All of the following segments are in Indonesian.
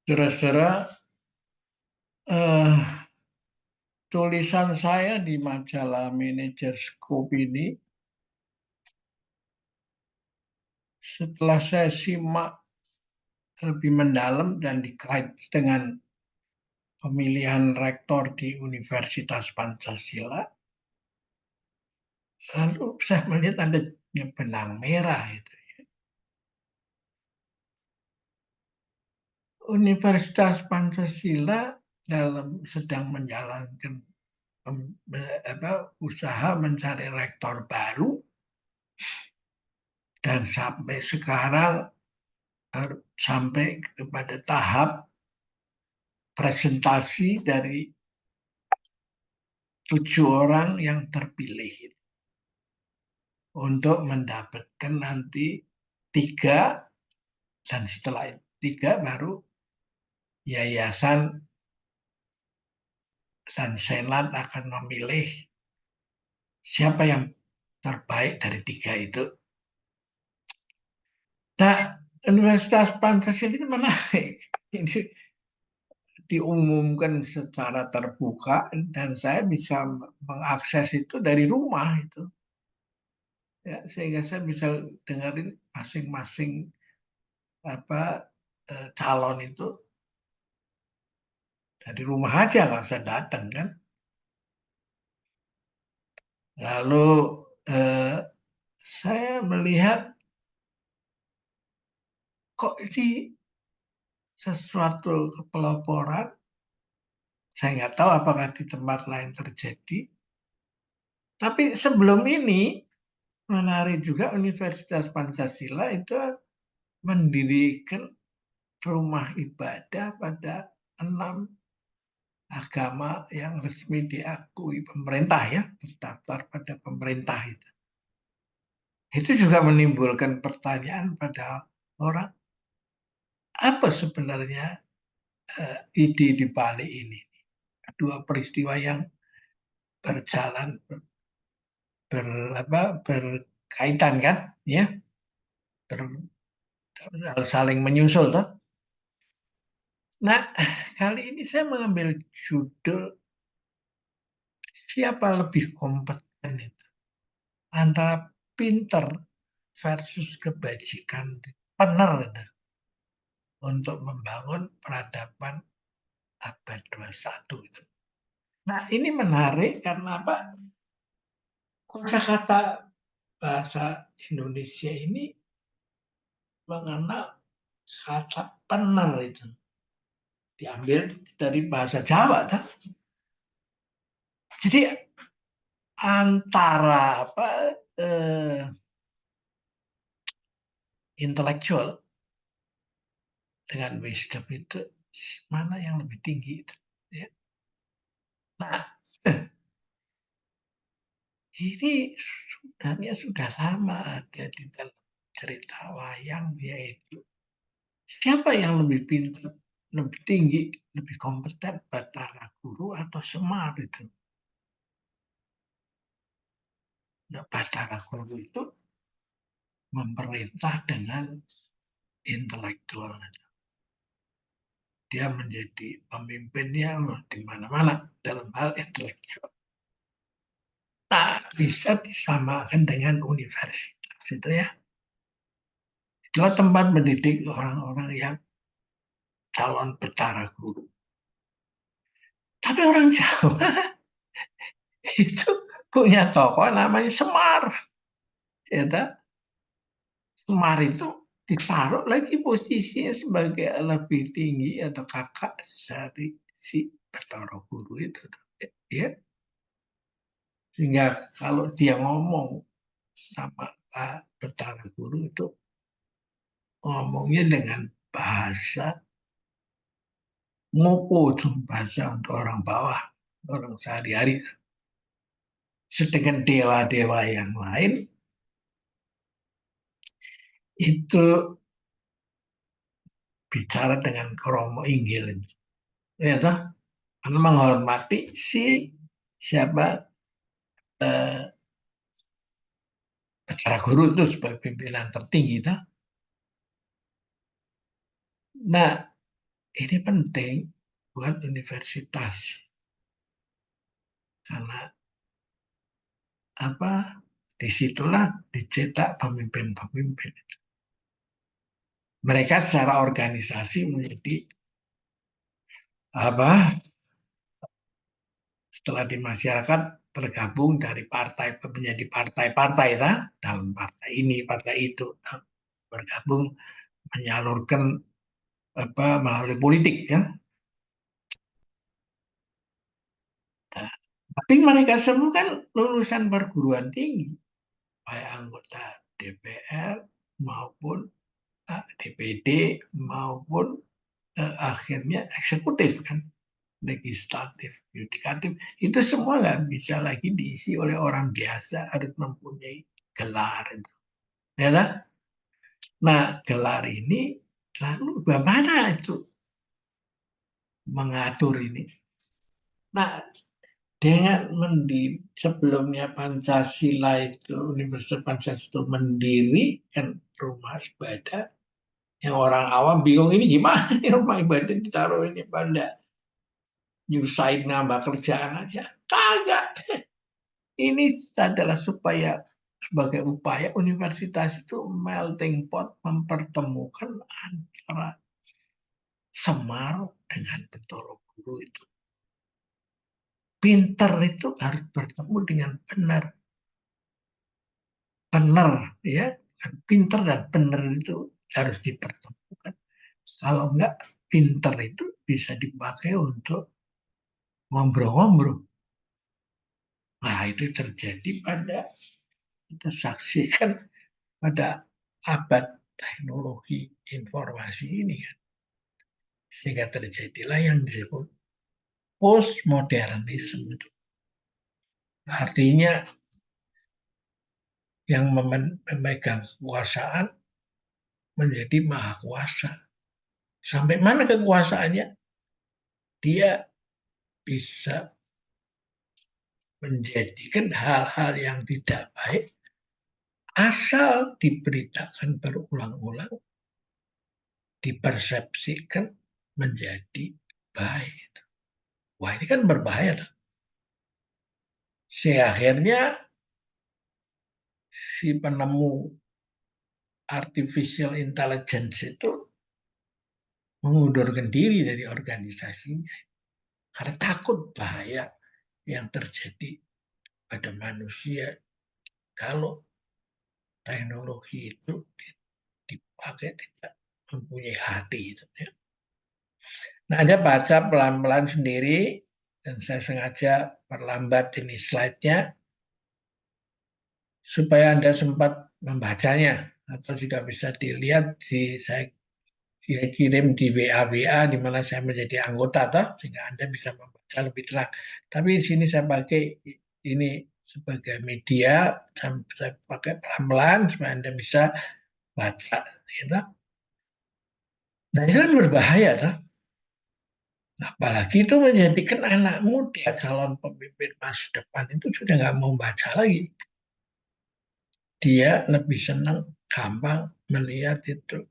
Saudara-saudara, eh, tulisan saya di majalah Manager Scope ini, setelah saya simak lebih mendalam dan dikait dengan pemilihan rektor di Universitas Pancasila, lalu saya melihat ada benang merah itu. Universitas Pancasila sedang menjalankan usaha mencari rektor baru, dan sampai sekarang sampai kepada tahap presentasi dari 7 orang yang terpilih untuk mendapatkan nanti 3, dan setelah 3 baru yayasan dan senat akan memilih siapa yang terbaik dari 3 itu. Nah, Universitas Pancasila ini menarik. Ini diumumkan secara terbuka dan saya bisa mengakses itu dari rumah itu. Ya, sehingga saya bisa dengerin masing-masing calon itu dari rumah aja, nggak usah datang kan. Lalu saya melihat kok ini sesuatu kepeloporan. Saya nggak tahu apakah di tempat lain terjadi. Tapi sebelum ini menarik juga, Universitas Pancasila itu mendirikan rumah ibadah pada 6 agama yang resmi diakui pemerintah, ya, terdaftar pada pemerintah itu. Itu juga menimbulkan pertanyaan pada orang, apa sebenarnya ide di balik ini? Dua peristiwa yang berjalan berkaitan kan, ya, saling menyusul toh. Nah, kali ini saya mengambil judul siapa lebih kompeten itu antara pinter versus kebajikan, benar itu, untuk membangun peradaban abad 21 itu. Nah, ini menarik karena apa? Kosakata bahasa Indonesia ini mengenal kata benar itu. Diambil dari bahasa Jawa kan. Jadi antara intelektual dengan wisdom itu mana yang lebih tinggi itu, ya. Nah, ini sebenarnya sudah lama ada di dalam cerita wayang, yaitu siapa yang lebih pintar, lebih tinggi, lebih kompeten, Bathara Guru atau Semar itu. Nah, Bathara Guru itu memerintah dengan intelektual. Dia menjadi pemimpinnya di mana-mana dalam hal intelektual. Tak bisa disamakan dengan universitas itu, ya. Itu tempat mendidik orang-orang yang calon Bathara Guru. Tapi orang Jawa itu punya tokoh namanya Semar. Ya, Semar itu ditaruh lagi posisinya sebagai lebih tinggi atau kakak dari si Bathara Guru itu. Ya. Sehingga kalau dia ngomong sama Pak Bathara Guru itu ngomongnya dengan bahasa ngoko, bahasa untuk orang bawah, orang sehari-hari. Sedangkan dewa-dewa yang lain itu bicara dengan kromo inggil, ya toh, karena menghormati siapa Bathara Guru itu sebagai pimpinan tertinggi toh. Nah, ini penting buat universitas. Karena disitulah dicetak pemimpin-pemimpin. Mereka secara organisasi menjadi setelah di masyarakat tergabung dari partai menjadi partai-partai dalam partai ini, partai itu, bergabung menyalurkan melalui politik kan. Nah, tapi mereka semua kan lulusan perguruan tinggi, baik anggota DPR maupun DPD maupun akhirnya eksekutif kan, legislatif, yudikatif, itu semua nggak bisa lagi diisi oleh orang biasa, harus mempunyai gelar itu. Ya kan? Nah, gelar ini lalu bagaimana itu mengatur ini? Nah, dengan sebelumnya Pancasila itu, Universitas Pancasila itu mendirikan rumah ibadah, yang orang awam bingung ini gimana nih rumah ibadah ditaruh ini pada nyusahin nambah kerjaan aja. Kagak. Ini adalah sebagai upaya universitas itu melting pot, mempertemukan antara Semar dengan Betoro Guru itu. Pinter itu harus bertemu dengan benar. Benar, ya. Pinter dan benar itu harus dipertemukan. Kalau enggak, pinter itu bisa dipakai untuk ngobrol-ngobrol. Nah, itu terjadi kita saksikan pada abad teknologi informasi ini kan. Sehingga terjadilah yang disebut postmodernisme itu. Artinya yang memegang kekuasaan menjadi maha kuasa. Sampai mana kekuasaannya? Dia bisa menjadikan hal-hal yang tidak baik asal diberitakan berulang-ulang, dipersepsikan menjadi baik. Wah, ini kan berbahaya. Akhirnya si penemu artificial intelligence itu mengundurkan diri dari organisasinya karena takut bahaya yang terjadi pada manusia kalau teknologi itu dipakai tidak mempunyai hati itu ya. Nah, Anda baca pelan-pelan sendiri dan saya sengaja perlambat ini slide-nya supaya Anda sempat membacanya atau juga bisa dilihat saya kirim di WA di mana saya menjadi anggota sehingga Anda bisa membaca lebih terang. Tapi di sini saya pakai ini sebagai media, saya pakai pelan-pelan supaya Anda bisa baca. Gitu. Nah, itu kan berbahaya. Apalagi itu menjadikan anak muda calon pemimpin masa depan itu sudah nggak mau baca lagi. Dia lebih senang gampang melihat itu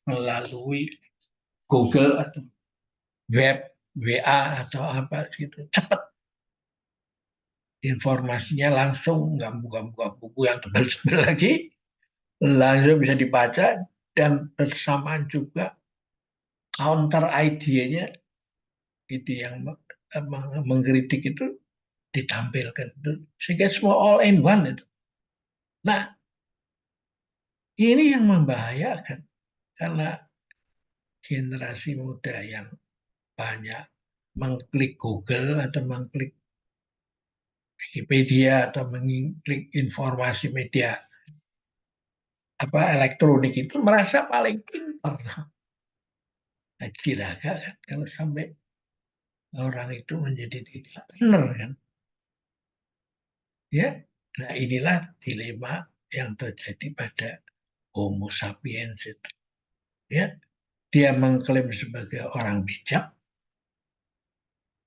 melalui Google atau web, WA atau apa gitu. Cepat. Informasinya langsung, nggak buka-buka buku yang tebal-tebal lagi. Langsung bisa dibaca dan bersamaan juga counter idea-nya itu yang mengkritik itu ditampilkan. Sehingga semua all in one itu. Nah, ini yang membahayakan karena generasi muda yang banyak mengklik Google atau mengklik Wikipedia atau mengklik informasi media elektronik itu merasa paling pintar. Nah, cilaka kan kalau sampai orang itu menjadi tidak benar kan. Ya, nah inilah dilema yang terjadi pada Homo sapiens itu. Ya, dia mengklaim sebagai orang bijak,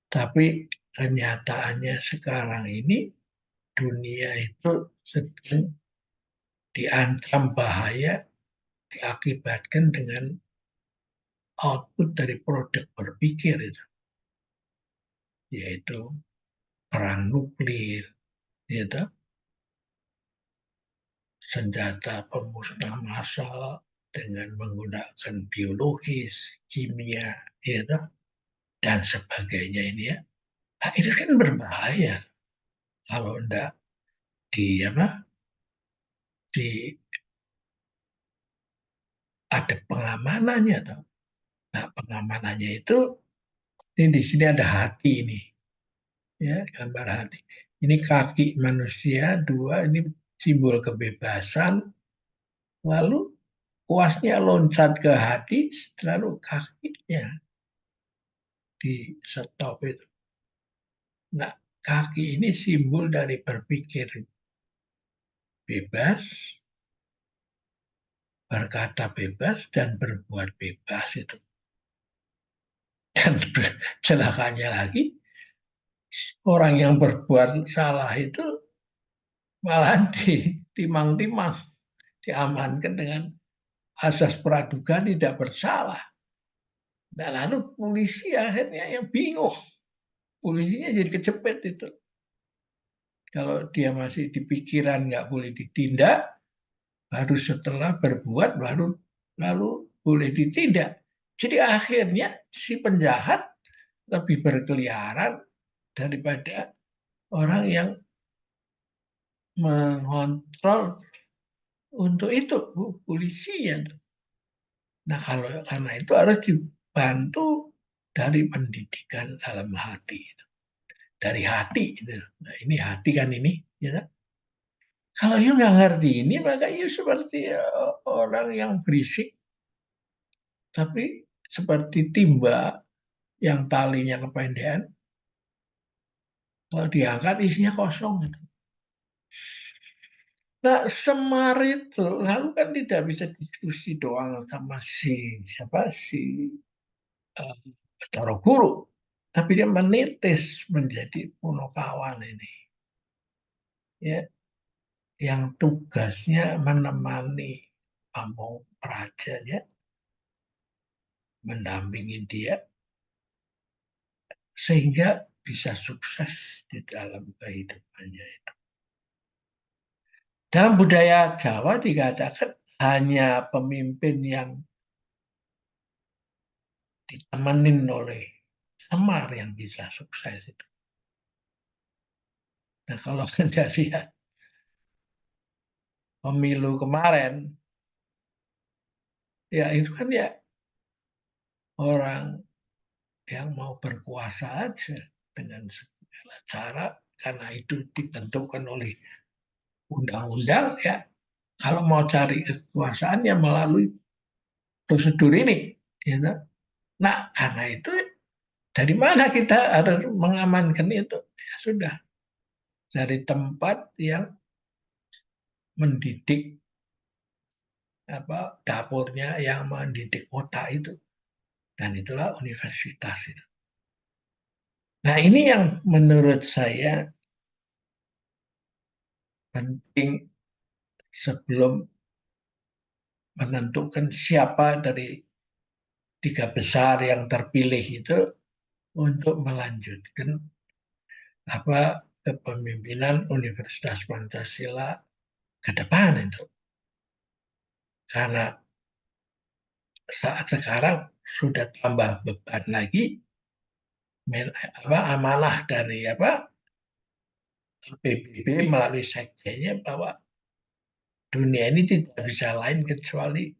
tapi kenyataannya sekarang ini dunia itu sedang diancam bahaya diakibatkan dengan output dari produk berpikir itu, yaitu perang nuklir, yaitu senjata pemusnah massal dengan menggunakan biologis, kimia, yaitu, dan sebagainya ini ya. Nah, itu kan berbahaya kalau enggak di apa di ada pengamanannya toh. Nah, pengamanannya itu ini di sini ada hati ini, ya gambar hati. Ini kaki manusia dua, ini simbol kebebasan. Lalu kuasnya loncat ke hati, lalu kakinya di stop itu. Nah, kaki ini simbol dari berpikir bebas, berkata bebas, dan berbuat bebas itu. Dan celakanya lagi, orang yang berbuat salah itu malah ditimang-timang, diamankan dengan asas praduga tidak bersalah. Dan lalu polisi akhirnya yang bingung. Polisinya jadi kecepet itu. Kalau dia masih di pikiran nggak boleh ditindak, baru setelah berbuat lalu boleh ditindak. Jadi akhirnya si penjahat lebih berkeliaran daripada orang yang mengontrol untuk itu, polisinya. Nah, karena itu harus dibantu dari pendidikan dalam hati itu. Dari hati itu. Nah, ini hati kan ini, ya kan? Kalau you nggak ngerti ini, maka you seperti orang yang berisik, tapi seperti timba yang talinya kependean, kalau diangkat isinya kosong. Gitu. Nah, Semar itu lalu kan tidak bisa diskusi doang sama siapa si Batara Guru, tapi dia menitis menjadi Punokawan ini, ya, yang tugasnya menemani Pamong Praja, ya, mendampingi dia sehingga bisa sukses di dalam kehidupannya itu. Dalam budaya Jawa dikatakan hanya pemimpin yang ditemenin oleh Semar yang bisa sukses itu. Nah, kalau Anda lihat pemilu kemarin, ya itu kan ya orang yang mau berkuasa aja dengan segala cara, karena itu ditentukan oleh undang-undang, ya. Kalau mau cari kekuasaan ya melalui prosedur ini, ya. Nah, karena itu dari mana kita harus mengamankan itu? Ya sudah, dari tempat yang mendidik dapurnya yang mendidik otak itu, dan itulah universitas itu. Nah, ini yang menurut saya penting sebelum menentukan siapa dari tiga besar yang terpilih itu untuk melanjutkan kepemimpinan Universitas Pancasila ke depan itu. Karena saat sekarang sudah tambah beban lagi, amanah dari PBB melalui sekjennya bahwa dunia ini tidak bisa lain kecuali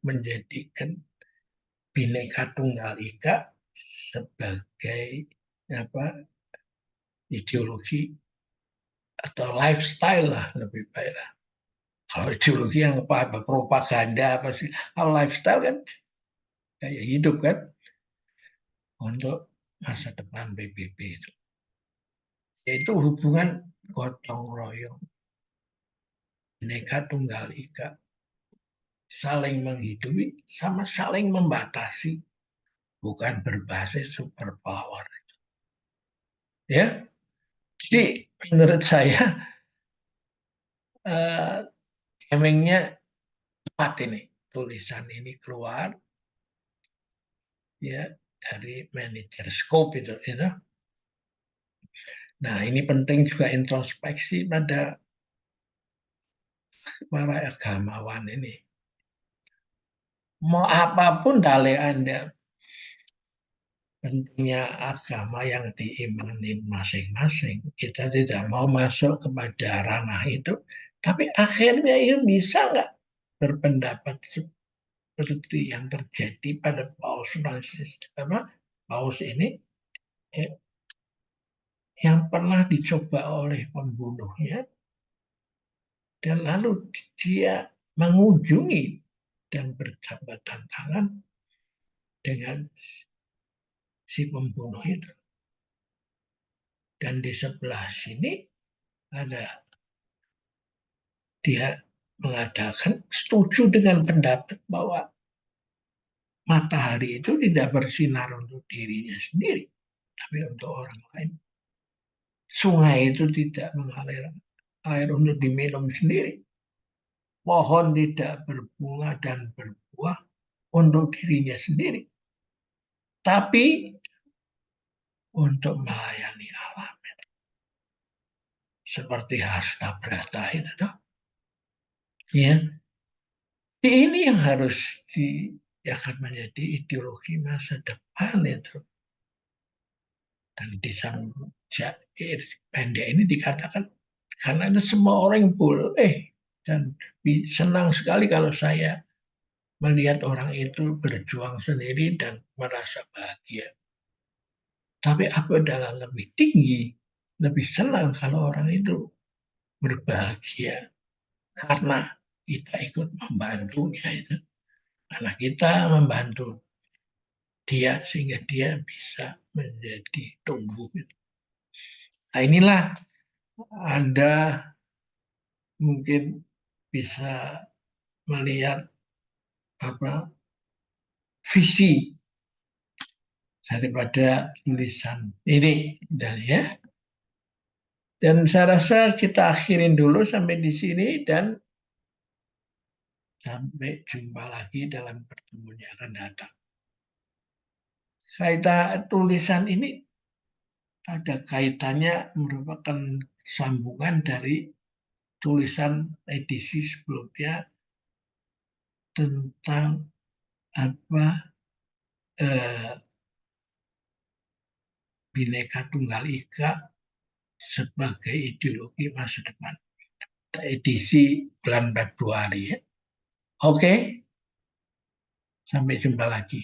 menjadikan Bhinneka Tunggal Ika sebagai ideologi atau lifestyle lah, lebih baik lah. Kalau ideologi yang propaganda apa sih? Kalau lifestyle kan gaya hidup kan untuk masa depan PBB itu. Yaitu hubungan gotong royong, Bhinneka Tunggal Ika, saling menghidupi sama saling membatasi, bukan berbasis super power. Ya, jadi menurut saya timingnya tepat ini tulisan ini keluar ya dari manajer scope itu, Nah, ini penting juga introspeksi pada para agamawan ini. Mau apapun dalih Anda, pentingnya agama yang diimani masing-masing. Kita tidak mau masuk kepada ranah itu, tapi akhirnya ya bisa nggak berpendapat seperti yang terjadi pada Paus Francis, Paus ini yang pernah dicoba oleh pembunuhnya, dan lalu dia mengunjungi dan berjabatan tangan dengan si pembunuh itu. Dan di sebelah sini ada dia mengatakan setuju dengan pendapat bahwa matahari itu tidak bersinar untuk dirinya sendiri, tapi untuk orang lain. Sungai itu tidak mengalir air untuk diminum sendiri. Pohon tidak berbunga dan berbuah untuk dirinya sendiri, tapi untuk melayani alam. Seperti Hasta Brata itu. Ya, ini yang harus akan menjadi ideologi masa depan itu. Dan di syair pendek ini dikatakan, karena itu semua orang boleh dan senang sekali kalau saya melihat orang itu berjuang sendiri dan merasa bahagia. Tapi apa adalah lebih tinggi, lebih senang kalau orang itu berbahagia karena kita ikut membantunya itu. Karena kita membantu dia sehingga dia bisa menjadi tumbuh. Nah, inilah Anda mungkin bisa melihat visi daripada tulisan ini, dan saya rasa kita akhirin dulu sampai di sini, dan sampai jumpa lagi dalam pertemuan yang akan datang. Kaitan tulisan ini ada kaitannya, merupakan sambungan dari tulisan edisi sebelumnya tentang Bhinneka Tunggal Ika sebagai ideologi masa depan, edisi bulan Februari. Oke, sampai jumpa lagi.